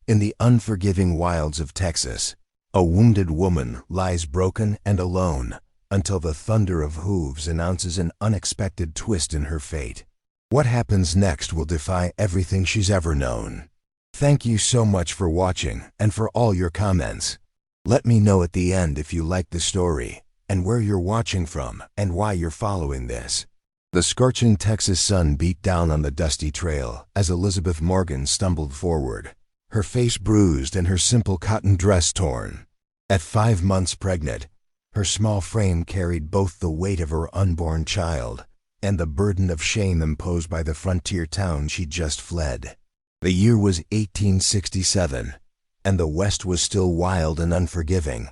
In the unforgiving wilds of Texas, a wounded woman lies broken and alone until the thunder of hooves announces an unexpected twist in her fate. What happens next will defy everything she's ever known. Thank you so much for watching and for all your comments. Let me know at the end if you liked the story and where you're watching from and why you're following this. The scorching Texas sun beat down on the dusty trail as Elizabeth Morgan stumbled forward, her face bruised and her simple cotton dress torn. At 5 months pregnant, her small frame carried both the weight of her unborn child and the burden of shame imposed by the frontier town she'd just fled. The year was 1867, and the West was still wild and unforgiving,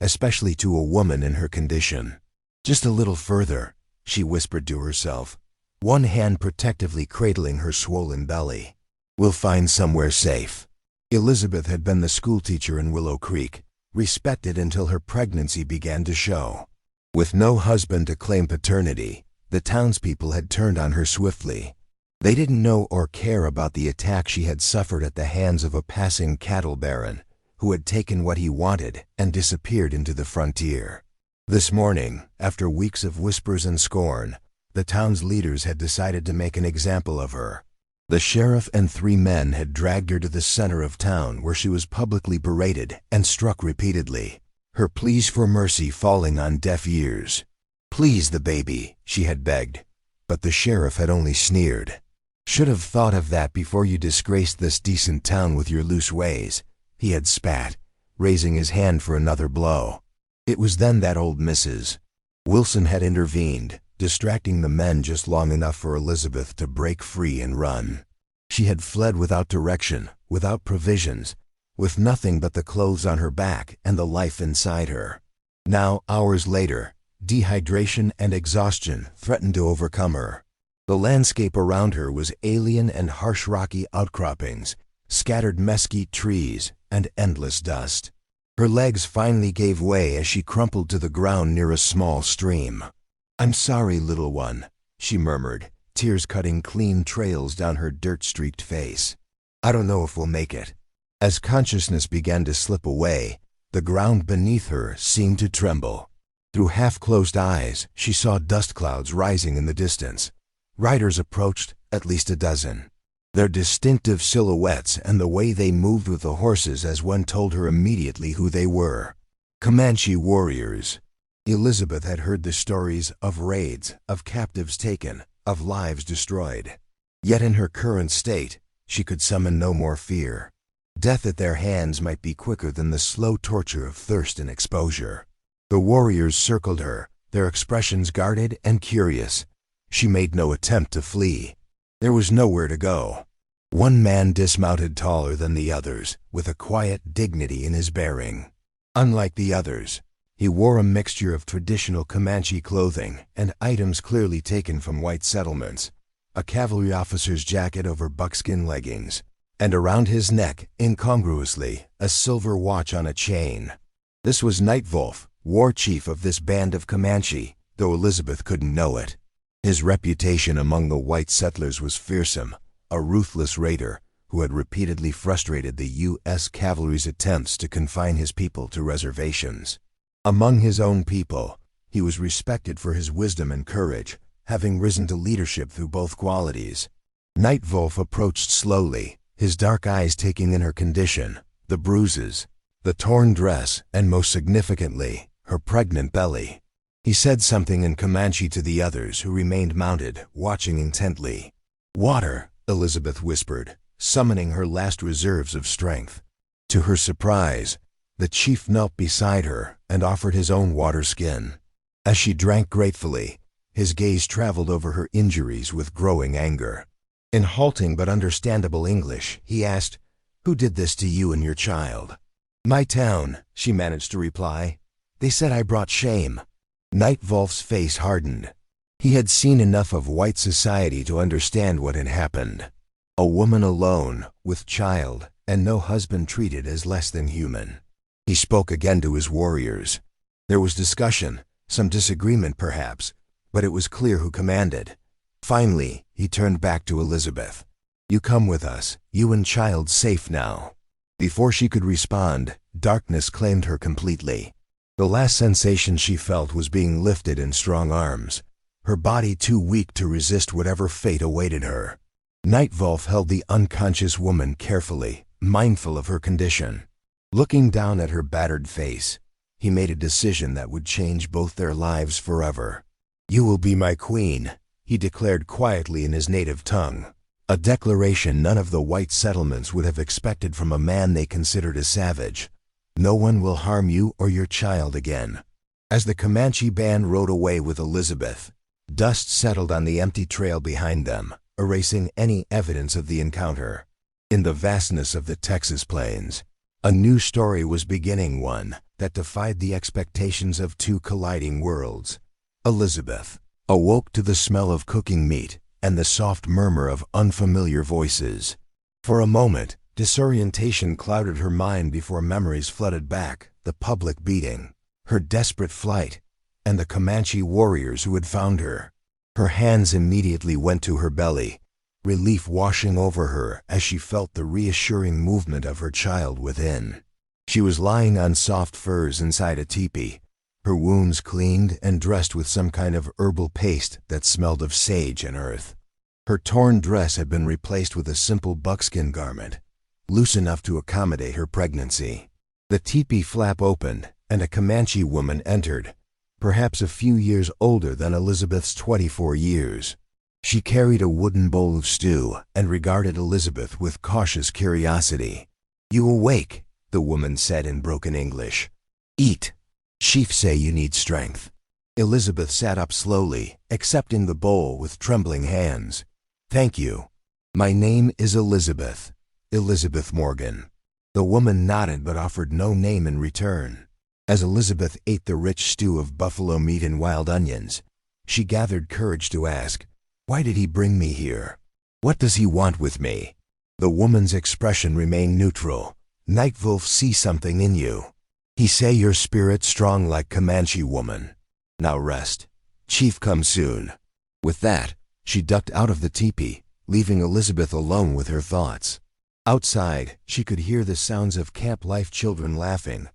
especially to a woman in her condition. Just a little further, she whispered to herself, one hand protectively cradling her swollen belly. We'll find somewhere safe. Elizabeth had been the schoolteacher in Willow Creek, respected until her pregnancy began to show. With no husband to claim paternity, the townspeople had turned on her swiftly. They didn't know or care about the attack she had suffered at the hands of a passing cattle baron, who had taken what he wanted and disappeared into the frontier. This morning, after weeks of whispers and scorn, the town's leaders had decided to make an example of her. The sheriff and 3 men had dragged her to the center of town where she was publicly berated and struck repeatedly, her pleas for mercy falling on deaf ears. Please the baby, she had begged, but the sheriff had only sneered. Should have thought of that before you disgraced this decent town with your loose ways, he had spat, raising his hand for another blow. It was then that old Mrs. Wilson had intervened, distracting the men just long enough for Elizabeth to break free and run. She had fled without direction, without provisions, with nothing but the clothes on her back and the life inside her. Now, hours later, dehydration and exhaustion threatened to overcome her. The landscape around her was alien and harsh rocky outcroppings, scattered mesquite trees, and endless dust. Her legs finally gave way as she crumpled to the ground near a small stream. I'm sorry, little one, she murmured, tears cutting clean trails down her dirt-streaked face. I don't know if we'll make it. As consciousness began to slip away, the ground beneath her seemed to tremble. Through half-closed eyes, she saw dust clouds rising in the distance. Riders approached, at least a dozen. Their distinctive silhouettes and the way they moved with the horses as one told her immediately who they were. Comanche warriors. Elizabeth had heard the stories of raids, of captives taken, of lives destroyed. Yet in her current state, she could summon no more fear. Death at their hands might be quicker than the slow torture of thirst and exposure. The warriors circled her, their expressions guarded and curious. She made no attempt to flee. There was nowhere to go. One man dismounted taller than the others, with a quiet dignity in his bearing. Unlike the others, he wore a mixture of traditional Comanche clothing and items clearly taken from white settlements, a cavalry officer's jacket over buckskin leggings, and around his neck, incongruously, a silver watch on a chain. This was Nightwolf, war chief of this band of Comanche, though Elizabeth couldn't know it. His reputation among the white settlers was fearsome, a ruthless raider who had repeatedly frustrated the U.S. cavalry's attempts to confine his people to reservations. Among his own people, he was respected for his wisdom and courage, having risen to leadership through both qualities. Nightwolf approached slowly, his dark eyes taking in her condition, the bruises, the torn dress, and most significantly, her pregnant belly. He said something in Comanche to the others who remained mounted, watching intently. Water, Elizabeth whispered, summoning her last reserves of strength. To her surprise, the chief knelt beside her and offered his own water skin. As she drank gratefully, his gaze traveled over her injuries with growing anger. In halting but understandable English, he asked, "Who did this to you and your child?" "My town," she managed to reply. "They said I brought shame." Nightwolf's face hardened. He had seen enough of white society to understand what had happened. A woman alone, with child, and no husband treated as less than human. He spoke again to his warriors. There was discussion, some disagreement perhaps, but it was clear who commanded. Finally, he turned back to Elizabeth. "You come with us, you and child safe now." Before she could respond, darkness claimed her completely. The last sensation she felt was being lifted in strong arms, her body too weak to resist whatever fate awaited her. Nightwolf held the unconscious woman carefully, mindful of her condition. Looking down at her battered face, he made a decision that would change both their lives forever. "You will be my queen," he declared quietly in his native tongue, a declaration none of the white settlements would have expected from a man they considered a savage. "No one will harm you or your child again." As the Comanche band rode away with Elizabeth, dust settled on the empty trail behind them, erasing any evidence of the encounter. In the vastness of the Texas plains, a new story was beginning, one that defied the expectations of two colliding worlds. Elizabeth awoke to the smell of cooking meat and the soft murmur of unfamiliar voices. For a moment, disorientation clouded her mind before memories flooded back: the public beating, her desperate flight, and the Comanche warriors who had found her. Her hands immediately went to her belly, relief washing over her as she felt the reassuring movement of her child within. She was lying on soft furs inside a teepee, her wounds cleaned and dressed with some kind of herbal paste that smelled of sage and earth. Her torn dress had been replaced with a simple buckskin garment, loose enough to accommodate her pregnancy. The teepee flap opened, and a Comanche woman entered, perhaps a few years older than Elizabeth's 24 years. She carried a wooden bowl of stew and regarded Elizabeth with cautious curiosity. "You awake?" the woman said in broken English. "Eat. Chief say you need strength." Elizabeth sat up slowly, accepting the bowl with trembling hands. "Thank you. My name is Elizabeth. Elizabeth Morgan." The woman nodded but offered no name in return. As Elizabeth ate the rich stew of buffalo meat and wild onions, she gathered courage to ask, "Why did he bring me here? What does he want with me?" The woman's expression remained neutral. "Nightwolf see something in you. He say your spirit strong like Comanche woman. Now rest. Chief come soon." With that, she ducked out of the teepee, leaving Elizabeth alone with her thoughts. Outside, she could hear the sounds of camp life: children laughing,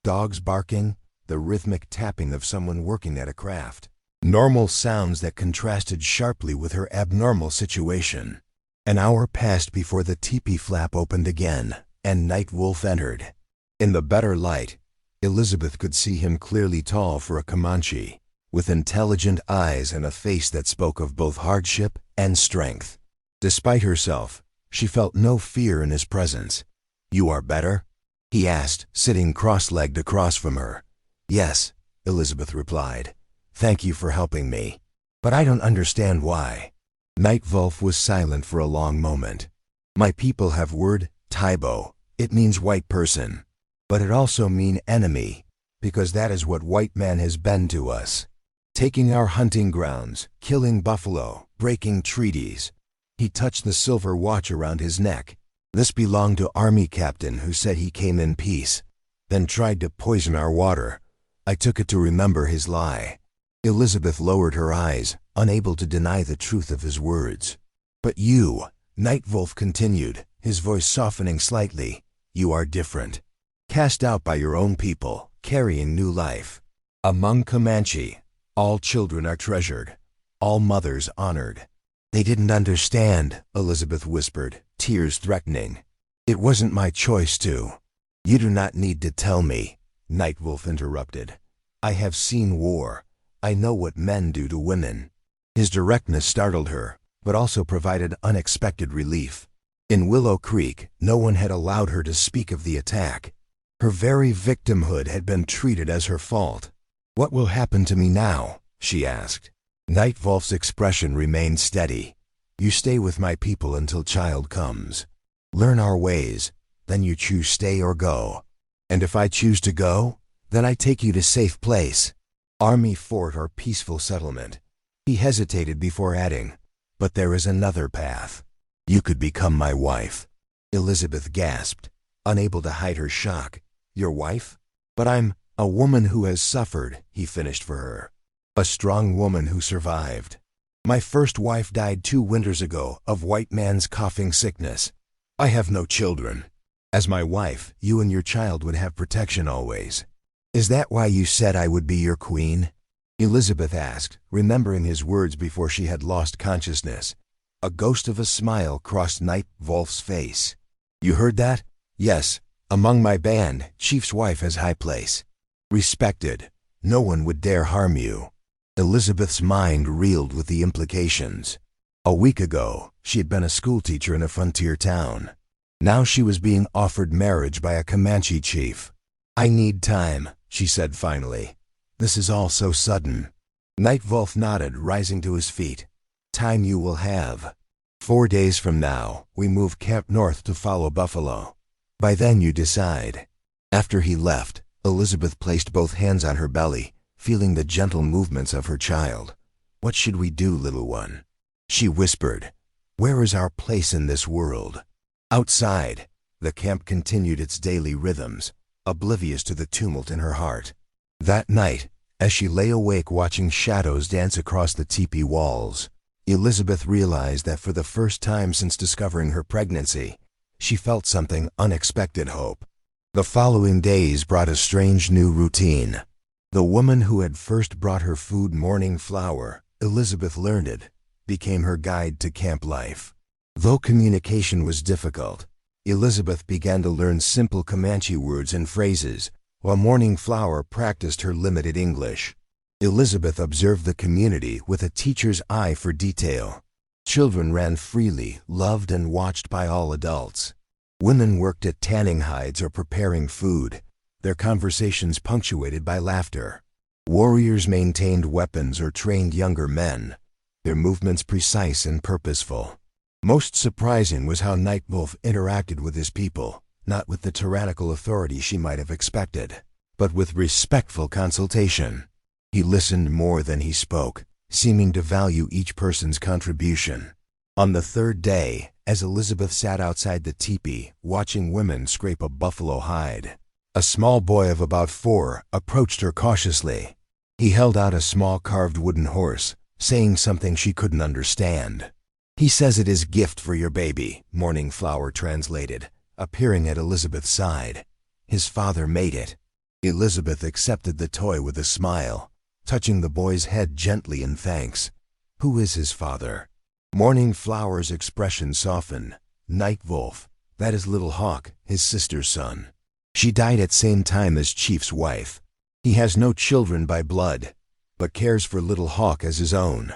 dogs barking, the rhythmic tapping of someone working at a craft. Normal sounds that contrasted sharply with her abnormal situation. An hour passed before the teepee flap opened again, and Nightwolf entered. In the better light, Elizabeth could see him clearly, tall for a Comanche, with intelligent eyes and a face that spoke of both hardship and strength. Despite herself, she felt no fear in his presence. "You are better?" he asked, sitting cross-legged across from her. "Yes," Elizabeth replied. "Thank you for helping me. But I don't understand why." Nightwolf was silent for a long moment. "My people have word, Taibo. It means white person. But it also mean enemy, because that is what white man has been to us. Taking our hunting grounds, killing buffalo, breaking treaties." He touched the silver watch around his neck. "This belonged to army captain who said he came in peace, then tried to poison our water. I took it to remember his lie." Elizabeth lowered her eyes, unable to deny the truth of his words. "But you," Nightwolf continued, his voice softening slightly, "you are different. Cast out by your own people, carrying new life. Among Comanche, all children are treasured, all mothers honored." "They didn't understand," Elizabeth whispered, tears threatening. "It wasn't my choice to." "You do not need to tell me," Nightwolf interrupted. "I have seen war. I know what men do to women." His directness startled her, but also provided unexpected relief. In Willow Creek, no one had allowed her to speak of the attack. Her very victimhood had been treated as her fault. "What will happen to me now?" she asked. Nightwolf's expression remained steady. "You stay with my people until child comes. Learn our ways, then you choose stay or go. And if I choose to go, then I take you to safe place. Army fort or peaceful settlement." He hesitated before adding, "But there is another path. You could become my wife." Elizabeth gasped, unable to hide her shock. "Your wife?" "But I'm a woman who has suffered," he finished for her. "A strong woman who survived. My first wife died 2 winters ago of white man's coughing sickness. I have no children. As my wife, you and your child would have protection always. Is that why you said I would be your queen? Elizabeth asked, remembering his words before she had lost consciousness. A ghost of a smile crossed Knight Wolf's face. You heard that? Yes. Among my band, Chief's wife has high place. Respected. No one would dare harm you. Elizabeth's mind reeled with the implications. A week ago, she had been a schoolteacher in a frontier town. Now she was being offered marriage by a Comanche chief. I need time, she said finally. This is all so sudden. Knight Wolf nodded, rising to his feet. Time you will have. 4 days from now, we move camp north to follow buffalo. By then you decide. After he left, Elizabeth placed both hands on her belly, feeling the gentle movements of her child. What should we do, little one? She whispered. Where is our place in this world? Outside, the camp continued its daily rhythms, oblivious to the tumult in her heart. That night, as she lay awake watching shadows dance across the teepee walls, Elizabeth realized that for the first time since discovering her pregnancy, she felt something unexpected hope. The following days brought a strange new routine. The woman who had first brought her food morning flour, Elizabeth learned it, became her guide to camp life. Though communication was difficult, Elizabeth began to learn simple Comanche words and phrases, while Morning Flower practiced her limited English. Elizabeth observed the community with a teacher's eye for detail. Children ran freely, loved and watched by all adults. Women worked at tanning hides or preparing food, their conversations punctuated by laughter. Warriors maintained weapons or trained younger men, their movements precise and purposeful. Most surprising was how Knight Wolf interacted with his people, not with the tyrannical authority she might have expected, but with respectful consultation. He listened more than he spoke, seeming to value each person's contribution. On the third day, as Elizabeth sat outside the teepee, watching women scrape a buffalo hide, a small boy of about 4 approached her cautiously. He held out a small carved wooden horse, saying something she couldn't understand. He says it is gift for your baby, Morning Flower translated, appearing at Elizabeth's side. His father made it. Elizabeth accepted the toy with a smile, touching the boy's head gently in thanks. Who is his father? Morning Flower's expression softened. Knight Wolf, that is Little Hawk, his sister's son. She died at same time as Chief's wife. He has no children by blood, but cares for Little Hawk as his own.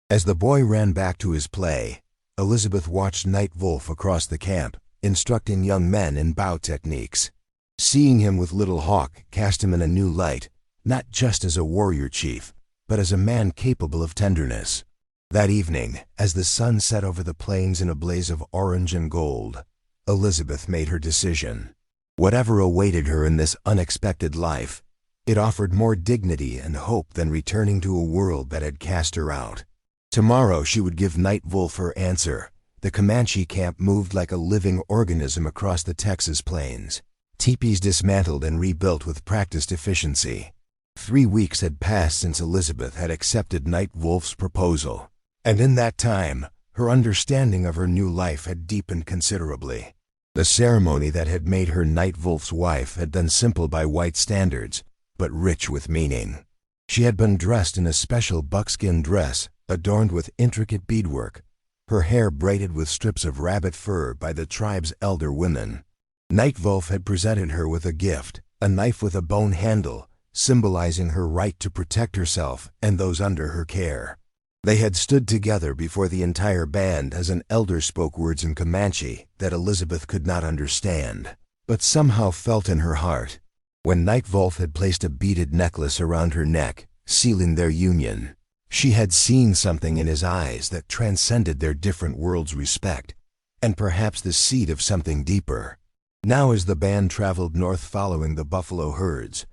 As the boy ran back to his play, Elizabeth watched Knight Wolf across the camp, instructing young men in bow techniques. Seeing him with Little Hawk cast him in a new light, not just as a warrior chief, but as a man capable of tenderness. That evening, as the sun set over the plains in a blaze of orange and gold, Elizabeth made her decision. Whatever awaited her in this unexpected life, it offered more dignity and hope than returning to a world that had cast her out. Tomorrow she would give Knight Wolf her answer. The Comanche camp moved like a living organism across the Texas plains. Teepees dismantled and rebuilt with practiced efficiency. 3 weeks had passed since Elizabeth had accepted Knight Wolf's proposal, and in that time, her understanding of her new life had deepened considerably. The ceremony that had made her Knight Wolf's wife had been simple by white standards, but rich with meaning. She had been dressed in a special buckskin dress, adorned with intricate beadwork, her hair braided with strips of rabbit fur by the tribe's elder women. Knight Wolf had presented her with a gift, a knife with a bone handle, symbolizing her right to protect herself and those under her care. They had stood together before the entire band as an elder spoke words in Comanche that Elizabeth could not understand, but somehow felt in her heart. When Knight Wolf had placed a beaded necklace around her neck, sealing their union, she had seen something in his eyes that transcended their different worlds' respect, and perhaps the seed of something deeper. Now as the band traveled north following the buffalo herds,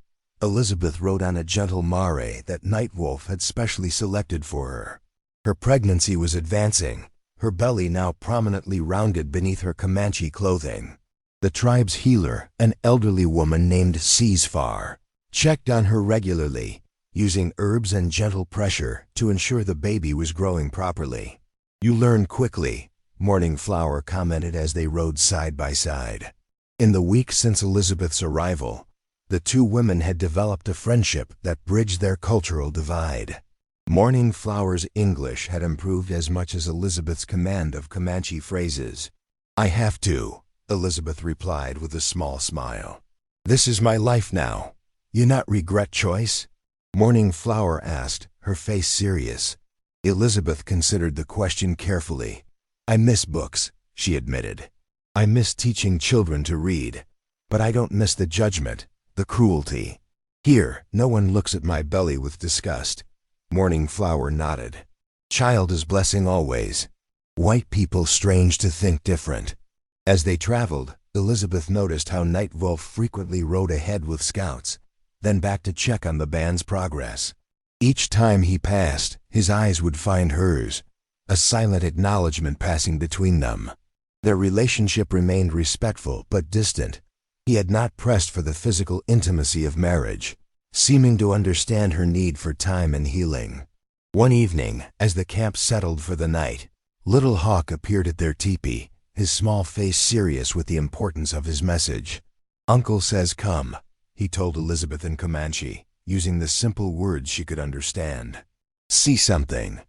Elizabeth rode on a gentle mare that Knight Wolf had specially selected for her. Her pregnancy was advancing, her belly now prominently rounded beneath her Comanche clothing. The tribe's healer, an elderly woman named Ceasefar, checked on her regularly, using herbs and gentle pressure to ensure the baby was growing properly. You learn quickly, Morning Flower commented as they rode side by side. In the week since Elizabeth's arrival, the two women had developed a friendship that bridged their cultural divide. Morning Flower's English had improved as much as Elizabeth's command of Comanche phrases. "I have to," Elizabeth replied with a small smile. "This is my life now. You not regret choice?" Morning Flower asked, her face serious. Elizabeth considered the question carefully. "I miss books," she admitted. "I miss teaching children to read. But I don't miss the judgment, the cruelty. Here, no one looks at my belly with disgust." Morning Flower nodded. "Child is blessing always. White people strange to think different." As they traveled, Elizabeth noticed how Nightwolf frequently rode ahead with scouts, then back to check on the band's progress. Each time he passed, his eyes would find hers, a silent acknowledgement passing between them. Their relationship remained respectful but distant. He had not pressed for the physical intimacy of marriage, seeming to understand her need for time and healing. One evening, as the camp settled for the night, Little Hawk appeared at their teepee, his small face serious with the importance of his message. "Uncle says come," he told Elizabeth in Comanche, using the simple words she could understand. "See something."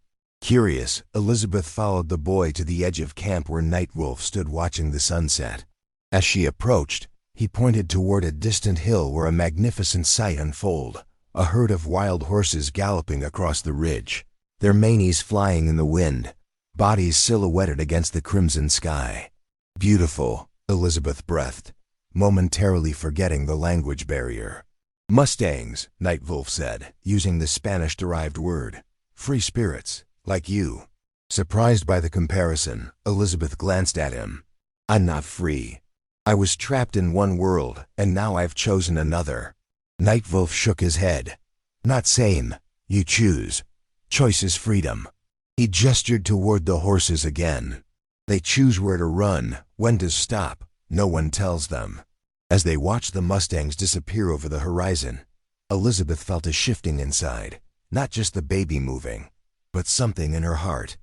Curious, Elizabeth followed the boy to the edge of camp where Nightwolf stood watching the sunset. As she approached, he pointed toward a distant hill where a magnificent sight unfolded, a herd of wild horses galloping across the ridge, their manes flying in the wind, bodies silhouetted against the crimson sky. "Beautiful," Elizabeth breathed, momentarily forgetting the language barrier. "Mustangs," Nightwolf said, using the Spanish-derived word. "Free spirits, like you." Surprised by the comparison, Elizabeth glanced at him. "I'm not free. I was trapped in one world, and now I've chosen another." Nightwolf shook his head. "Not same. You choose. Choice is freedom." He gestured toward the horses again. "They choose where to run, when to stop. No one tells them." As they watched the Mustangs disappear over the horizon, Elizabeth felt a shifting inside, not just the baby moving, but something in her heart.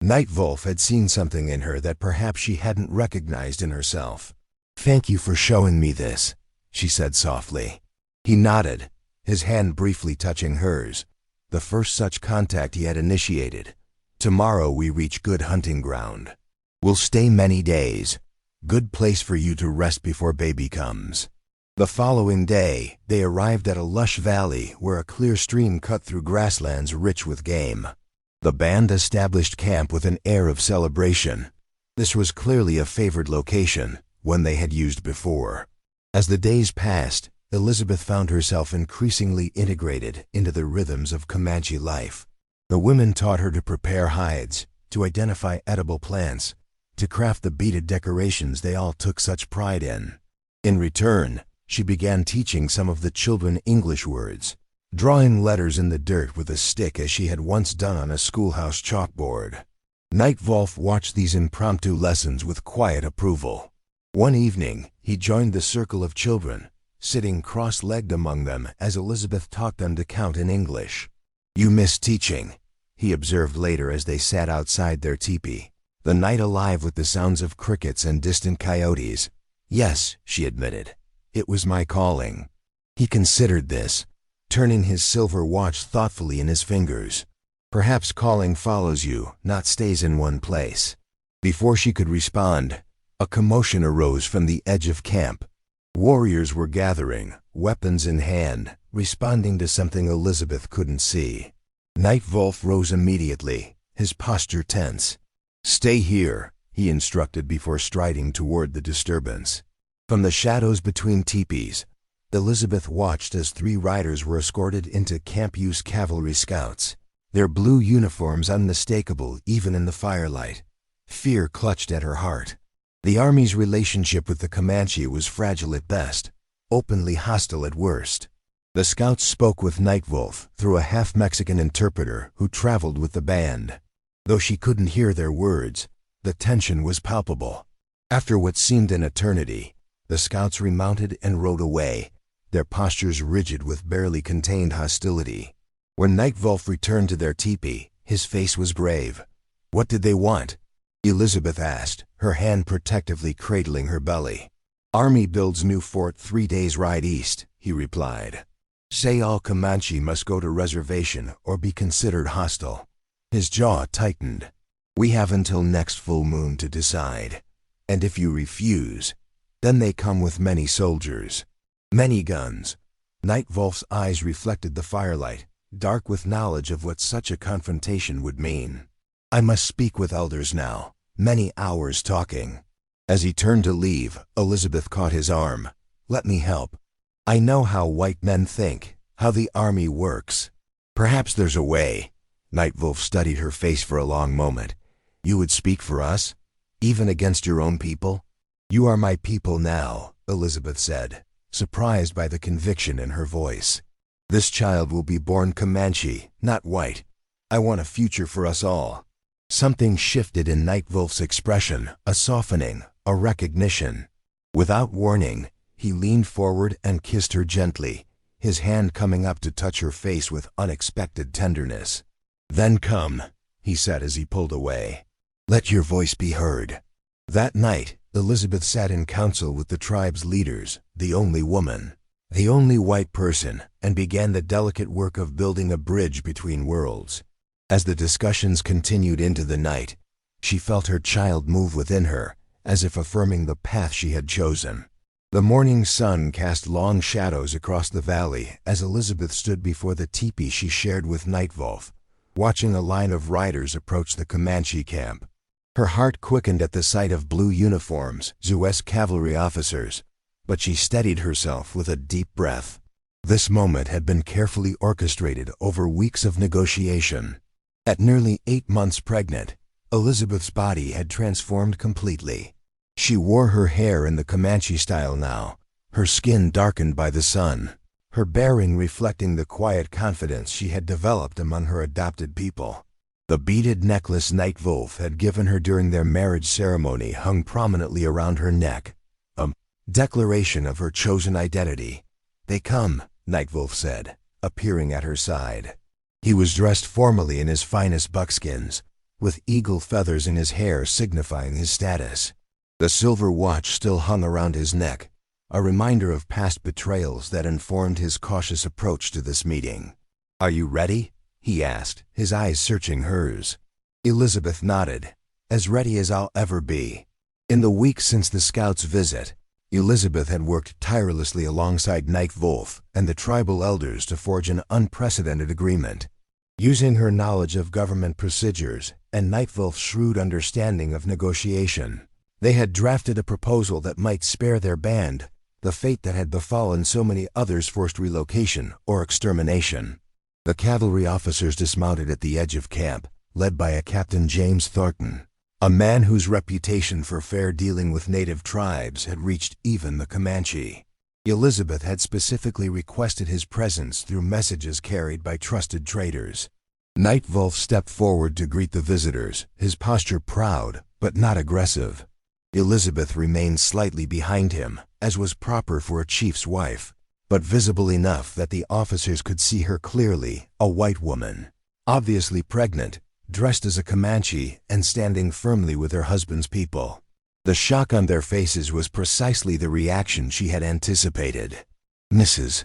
Nightwolf had seen something in her that perhaps she hadn't recognized in herself. "Thank you for showing me this," she said softly. He nodded, his hand briefly touching hers, the first such contact he had initiated. "Tomorrow we reach good hunting ground. We'll stay many days. Good place for you to rest before baby comes." The following day, they arrived at a lush valley where a clear stream cut through grasslands rich with game. The band established camp with an air of celebration. This was clearly a favored location, one they had used before. As the days passed, Elizabeth found herself increasingly integrated into the rhythms of Comanche life. The women taught her to prepare hides, to identify edible plants, to craft the beaded decorations they all took such pride in. In return, she began teaching some of the children English words, drawing letters in the dirt with a stick as she had once done on a schoolhouse chalkboard. Nightwolf watched these impromptu lessons with quiet approval. One evening, he joined the circle of children, sitting cross-legged among them as Elizabeth taught them to count in English. "You miss teaching," he observed later as they sat outside their teepee, the night alive with the sounds of crickets and distant coyotes. "Yes," she admitted. "It was my calling." He considered this, turning his silver watch thoughtfully in his fingers. "Perhaps calling follows you, not stays in one place." Before she could respond, a commotion arose from the edge of camp. Warriors were gathering, weapons in hand, responding to something Elizabeth couldn't see. Nightwolf rose immediately, his posture tense. "Stay here," he instructed before striding toward the disturbance. From the shadows between teepees, Elizabeth watched as 3 riders were escorted into camp-use cavalry scouts, their blue uniforms unmistakable even in the firelight. Fear clutched at her heart. The Army's relationship with the Comanche was fragile at best, openly hostile at worst. The scouts spoke with Nightwolf through a half-Mexican interpreter who traveled with the band. Though she couldn't hear their words, the tension was palpable. After what seemed an eternity, the scouts remounted and rode away, their postures rigid with barely contained hostility. When Nightwolf returned to their teepee, his face was grave. "What did they want?" Elizabeth asked, her hand protectively cradling her belly. Army builds new fort 3 days ride east, he replied. Say all Comanche must go to reservation or be considered hostile. His jaw tightened. We have until next full moon to decide. And if you refuse, then they come with many soldiers. Many guns. Nightwolf's eyes reflected the firelight, dark with knowledge of what such a confrontation would mean. I must speak with elders now. Many hours talking. As he turned to leave, Elizabeth caught his arm. Let me help. I know how white men think, how the army works. Perhaps there's a way. Nightwolf studied her face for a long moment. You would speak for us? Even against your own people? You are my people now, Elizabeth said, surprised by the conviction in her voice. This child will be born Comanche, not white. I want a future for us all. Something shifted in Nightwolf's expression, a softening, a recognition. Without warning, he leaned forward and kissed her gently, his hand coming up to touch her face with unexpected tenderness. Then come, he said as he pulled away. Let your voice be heard. That night, Elizabeth sat in council with the tribe's leaders, the only woman, the only white person, and began the delicate work of building a bridge between worlds. As the discussions continued into the night, she felt her child move within her, as if affirming the path she had chosen. The morning sun cast long shadows across the valley as Elizabeth stood before the teepee she shared with Nightwolf, watching a line of riders approach the Comanche camp. Her heart quickened at the sight of blue uniforms, U.S. cavalry officers, but she steadied herself with a deep breath. This moment had been carefully orchestrated over weeks of negotiation. At nearly 8 months pregnant, Elizabeth's body had transformed completely. She wore her hair in the Comanche style now, her skin darkened by the sun, her bearing reflecting the quiet confidence she had developed among her adopted people. The beaded necklace Nightwolf had given her during their marriage ceremony hung prominently around her neck, a declaration of her chosen identity. They come, Nightwolf said, appearing at her side. He was dressed formally in his finest buckskins, with eagle feathers in his hair signifying his status. The silver watch still hung around his neck, a reminder of past betrayals that informed his cautious approach to this meeting. Are you ready? He asked, his eyes searching hers. Elizabeth nodded. As ready as I'll ever be. In the weeks since the scouts' visit, Elizabeth had worked tirelessly alongside Nightwolf and the tribal elders to forge an unprecedented agreement. Using her knowledge of government procedures and Nightwolf's shrewd understanding of negotiation, they had drafted a proposal that might spare their band the fate that had befallen so many others, forced relocation or extermination. The cavalry officers dismounted at the edge of camp, led by a Captain James Thornton, a man whose reputation for fair dealing with native tribes had reached even the Comanche. Elizabeth had specifically requested his presence through messages carried by trusted traders. Nightwolf stepped forward to greet the visitors, his posture proud but not aggressive. Elizabeth remained slightly behind him, as was proper for a chief's wife, but visible enough that the officers could see her clearly, a white woman, obviously pregnant, dressed as a Comanche and standing firmly with her husband's people. The shock on their faces was precisely the reaction she had anticipated. Mrs.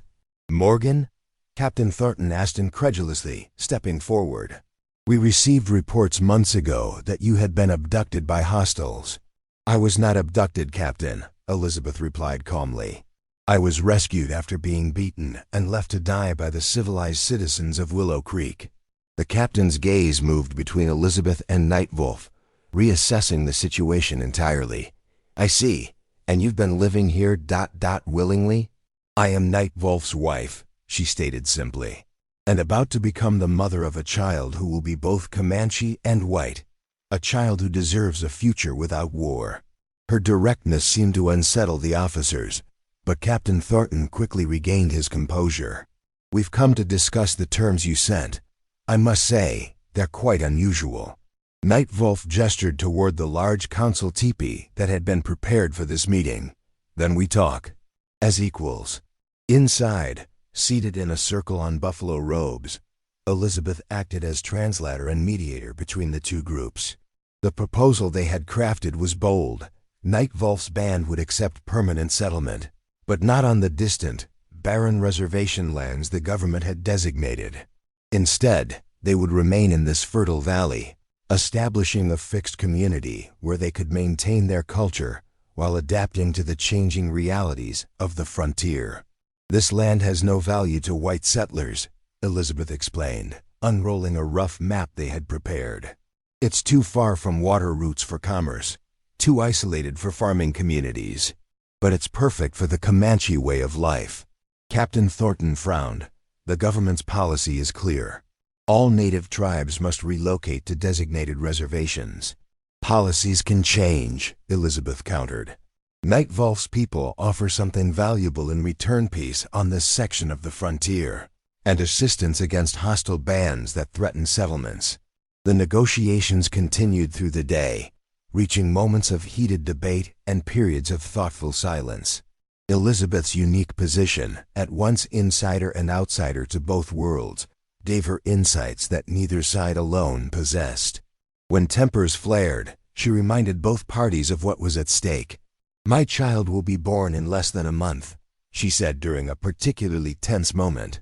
Morgan? Captain Thornton asked incredulously, stepping forward. We received reports months ago that you had been abducted by hostiles. I was not abducted, Captain, Elizabeth replied calmly. I was rescued after being beaten and left to die by the civilized citizens of Willow Creek. The captain's gaze moved between Elizabeth and Nightwolf, reassessing the situation entirely. I see. And you've been living here ... willingly? I am Nightwolf's wife, she stated simply, and about to become the mother of a child who will be both Comanche and white, a child who deserves a future without war. Her directness seemed to unsettle the officers, but Captain Thornton quickly regained his composure. We've come to discuss the terms you sent. I must say, they're quite unusual. Nightwolf gestured toward the large council teepee that had been prepared for this meeting. Then we talk. As equals. Inside, seated in a circle on buffalo robes, Elizabeth acted as translator and mediator between the two groups. The proposal they had crafted was bold, Nightwolf's band would accept permanent settlement, but not on the distant, barren reservation lands the government had designated. Instead, they would remain in this fertile valley, establishing a fixed community where they could maintain their culture while adapting to the changing realities of the frontier. "This land has no value to white settlers," Elizabeth explained, unrolling a rough map they had prepared. "It's too far from water routes for commerce, too isolated for farming communities. But it's perfect for the Comanche way of life." Captain Thornton frowned. "The government's policy is clear. All native tribes must relocate to designated reservations." "Policies can change," Elizabeth countered. "Nightwolf's people offer something valuable in return: peace on this section of the frontier, and assistance against hostile bands that threaten settlements." The negotiations continued through the day, reaching moments of heated debate and periods of thoughtful silence. Elizabeth's unique position, at once insider and outsider to both worlds, gave her insights that neither side alone possessed. When tempers flared, she reminded both parties of what was at stake. "My child will be born in less than a month," she said during a particularly tense moment.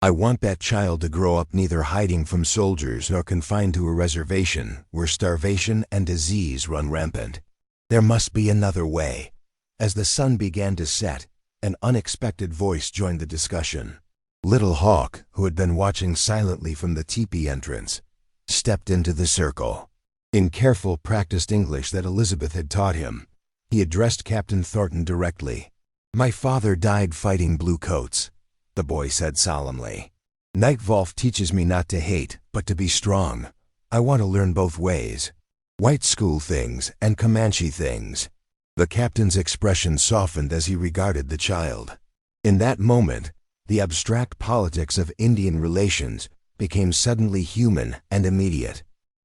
"I want that child to grow up neither hiding from soldiers nor confined to a reservation where starvation and disease run rampant. There must be another way." As the sun began to set, an unexpected voice joined the discussion. Little Hawk, who had been watching silently from the teepee entrance, stepped into the circle. In careful, practiced English that Elizabeth had taught him, he addressed Captain Thornton directly. "My father died fighting bluecoats," the boy said solemnly. "Nightwolf teaches me not to hate, but to be strong. I want to learn both ways. White school things and Comanche things." The captain's expression softened as he regarded the child. In that moment, the abstract politics of Indian relations became suddenly human and immediate.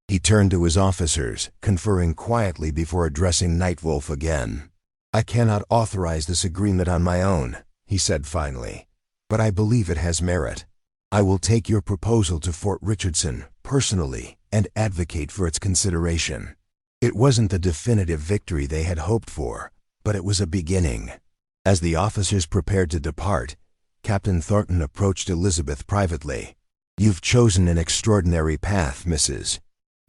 He turned to his officers, conferring quietly before addressing Nightwolf again. "I cannot authorize this agreement on my own," he said finally, "but I believe it has merit. I will take your proposal to Fort Richardson personally and advocate for its consideration." It wasn't the definitive victory they had hoped for, but it was a beginning. As the officers prepared to depart, Captain Thornton approached Elizabeth privately. "You've chosen an extraordinary path, Mrs.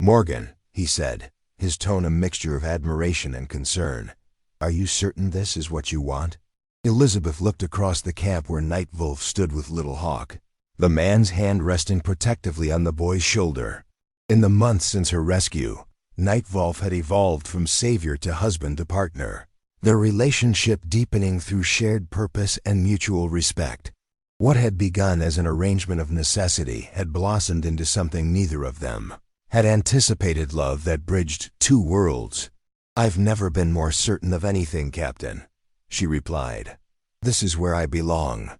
Morgan," he said, his tone a mixture of admiration and concern. "Are you certain this is what you want?" Elizabeth looked across the camp where Nightwolf stood with Little Hawk, the man's hand resting protectively on the boy's shoulder. In the months since her rescue, Nightwolf had evolved from savior to husband to partner, their relationship deepening through shared purpose and mutual respect. What had begun as an arrangement of necessity had blossomed into something neither of them had anticipated: love that bridged two worlds. "I've never been more certain of anything, Captain," she replied. "This is where I belong."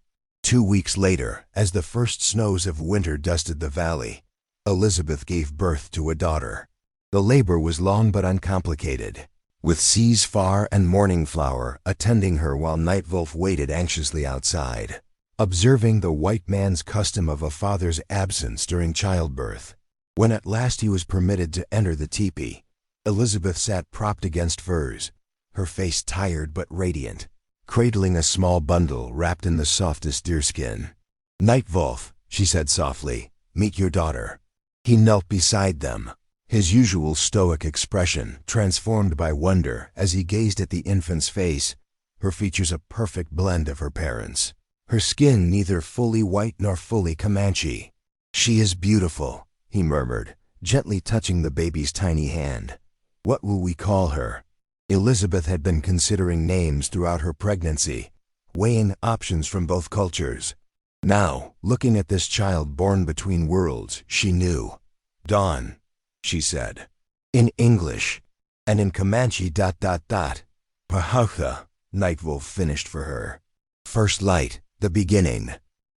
2 weeks later, as the first snows of winter dusted the valley, Elizabeth gave birth to a daughter. The labor was long but uncomplicated, with Seas Far and Morning Flower attending her while Nightwolf waited anxiously outside, observing the white man's custom of a father's absence during childbirth. When at last he was permitted to enter the teepee, Elizabeth sat propped against furs, her face tired but radiant, cradling a small bundle wrapped in the softest deerskin. "Nightwolf," she said softly, "meet your daughter." He knelt beside them, his usual stoic expression transformed by wonder as he gazed at the infant's face, her features a perfect blend of her parents', her skin neither fully white nor fully Comanche. "She is beautiful," he murmured, gently touching the baby's tiny hand. "What will we call her?" Elizabeth had been considering names throughout her pregnancy, weighing options from both cultures. Now, looking at this child born between worlds, she knew. "Dawn," she said, in English, and in Comanche ... Pahautha, Nightwolf finished for her. "First light, the beginning."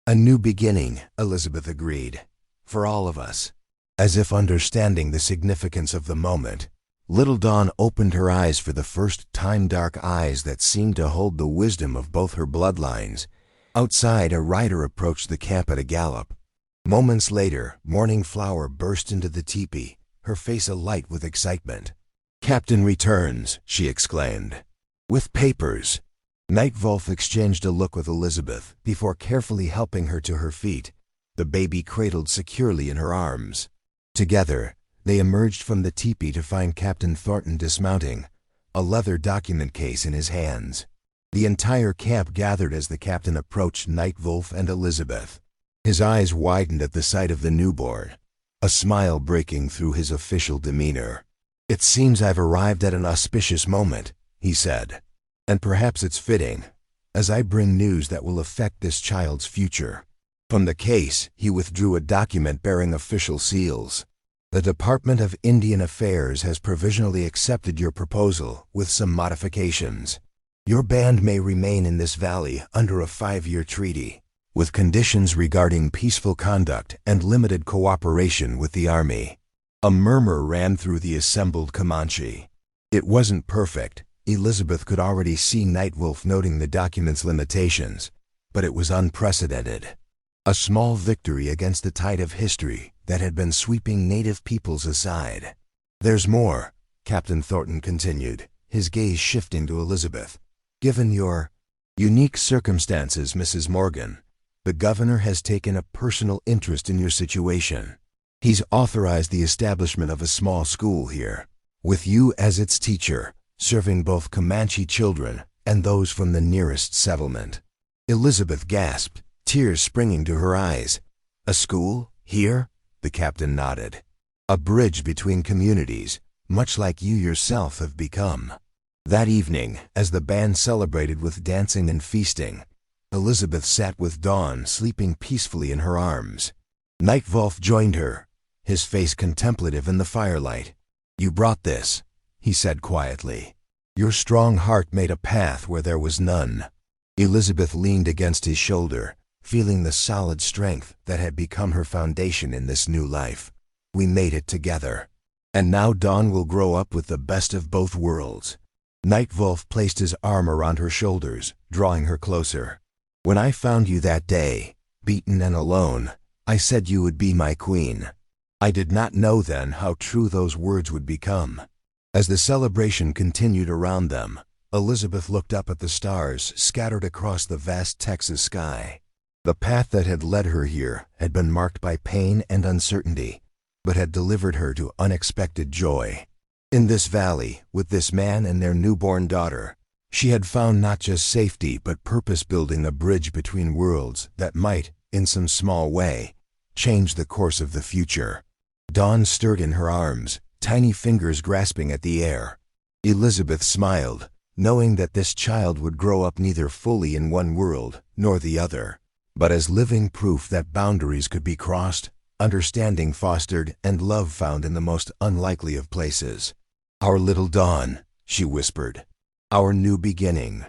"A new beginning," Elizabeth agreed, "for all of us." As if understanding the significance of the moment, little Dawn opened her eyes for the first time, dark eyes that seemed to hold the wisdom of both her bloodlines. Outside, a rider approached the camp at a gallop. Moments later, Morning Flower burst into the teepee, her face alight with excitement. "Captain returns," she exclaimed. "With papers." Nightwolf exchanged a look with Elizabeth before carefully helping her to her feet, the baby cradled securely in her arms. Together, they emerged from the teepee to find Captain Thornton dismounting, a leather document case in his hands. The entire camp gathered as the captain approached Nightwolf and Elizabeth. His eyes widened at the sight of the newborn, a smile breaking through his official demeanor. "It seems I've arrived at an auspicious moment," he said. "And perhaps it's fitting, as I bring news that will affect this child's future." From the case, he withdrew a document bearing official seals. "The Department of Indian Affairs has provisionally accepted your proposal with some modifications. Your band may remain in this valley under a 5-year treaty, with conditions regarding peaceful conduct and limited cooperation with the Army." A murmur ran through the assembled Comanche. It wasn't perfect. Elizabeth could already see Nightwolf noting the document's limitations, but it was unprecedented. A small victory against the tide of history that had been sweeping native peoples aside. "There's more," Captain Thornton continued, his gaze shifting to Elizabeth. "Given your unique circumstances, Mrs. Morgan, the governor has taken a personal interest in your situation. He's authorized the establishment of a small school here, with you as its teacher, serving both Comanche children and those from the nearest settlement." Elizabeth gasped, tears springing to her eyes. "A school? Here?" The captain nodded. "A bridge between communities, much like you yourself have become." That evening, as the band celebrated with dancing and feasting, Elizabeth sat with Dawn sleeping peacefully in her arms. Nightwolf joined her, his face contemplative in the firelight. "You brought this," he said quietly. "Your strong heart made a path where there was none." Elizabeth leaned against his shoulder, feeling the solid strength that had become her foundation in this new life. "We made it together. And now Dawn will grow up with the best of both worlds." Nightwolf placed his arm around her shoulders, drawing her closer. "When I found you that day, beaten and alone, I said you would be my queen. I did not know then how true those words would become." As the celebration continued around them, Elizabeth looked up at the stars scattered across the vast Texas sky. The path that had led her here had been marked by pain and uncertainty, but had delivered her to unexpected joy. In this valley, with this man and their newborn daughter, she had found not just safety but purpose, building a bridge between worlds that might, in some small way, change the course of the future. Dawn stirred in her arms, tiny fingers grasping at the air. Elizabeth smiled, knowing that this child would grow up neither fully in one world nor the other, but as living proof that boundaries could be crossed, understanding fostered, and love found in the most unlikely of places. "Our little Dawn," she whispered. "Our new beginning."